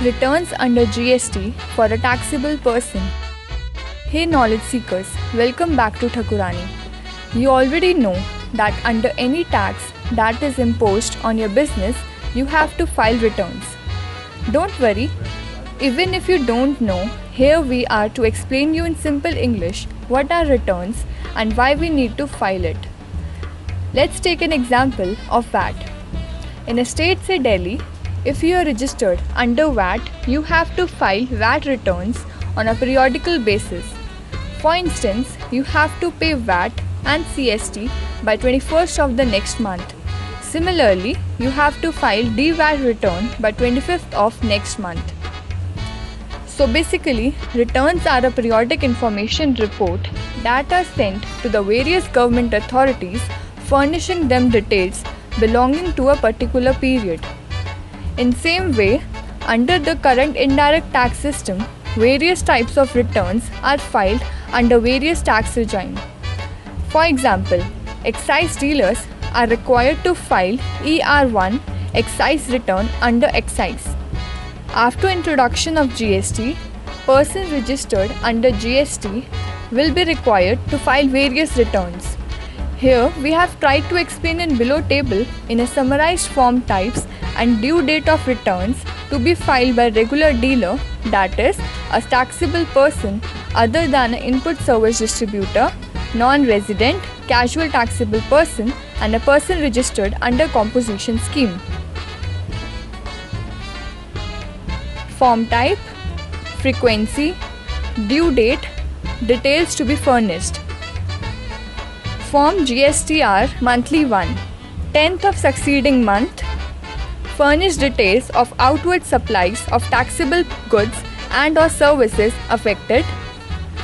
Returns under GST for a taxable person. Hey knowledge seekers, welcome back to Thakurani. You already know that under any tax that is imposed on your business, you have to file returns. Don't worry, even if you don't know, here we are to explain you in simple English what are returns and why we need to file it. Let's take an example of VAT. In a state say Delhi, if you are registered under VAT, you have to file VAT returns on a periodical basis. For instance, you have to pay VAT and CST by 21st of the next month. Similarly, you have to file DVAT return by 25th of next month. So basically, returns are a periodic information report that are sent to the various government authorities, furnishing them details belonging to a particular period. In same way, under the current indirect tax system, various types of returns are filed under various tax regime. For example, excise dealers are required to file ER1 excise return under excise. After introduction of GST, persons registered under GST will be required to file various returns. Here we have tried to explain in below table in a summarized form types and due date of returns to be filed by regular dealer, that is, a taxable person other than an input service distributor, non-resident, casual taxable person and a person registered under composition scheme. Form type, frequency, due date, details to be furnished. Form GSTR monthly 1, 10th of succeeding month, furnish details of outward supplies of taxable goods and or services affected.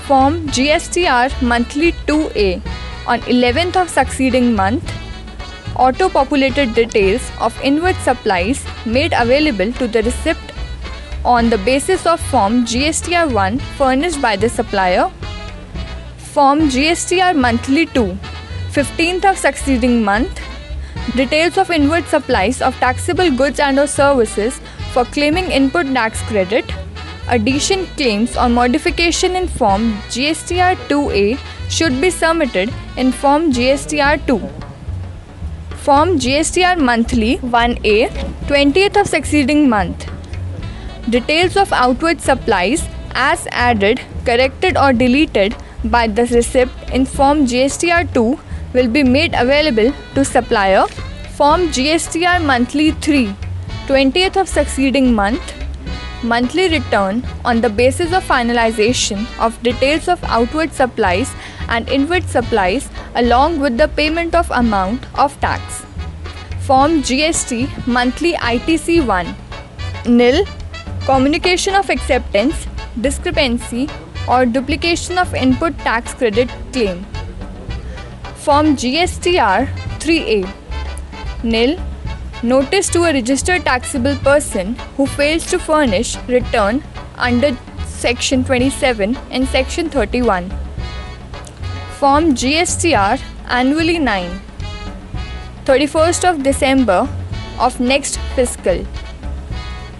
Form GSTR monthly 2A, on 11th of succeeding month, auto-populated details of inward supplies made available to the recipient on the basis of Form GSTR1 furnished by the supplier. Form GSTR monthly 2, 15th of succeeding month, details of inward supplies of taxable goods and or services for claiming input tax credit. Addition claims on modification in Form GSTR 2A should be submitted in Form GSTR 2. Form GSTR monthly 1A, 20th of succeeding month. Details of outward supplies as added, corrected or deleted by the recipient in Form GSTR 2 will be made available to supplier. Form GSTR monthly 3, 20th of succeeding month. Monthly return on the basis of finalization of details of outward supplies and inward supplies along with the payment of amount of tax. Form GST monthly ITC 1, nil, communication of acceptance, discrepancy or duplication of input tax credit claim. Form GSTR 3A, nil, notice to a registered taxable person who fails to furnish return under Section 27 and Section 31. Form GSTR annually 9, 31st of December of next fiscal.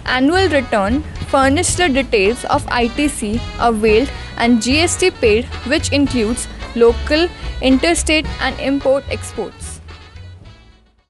Annual return furnish the details of ITC availed and GST paid, which includes local, interstate and import exports.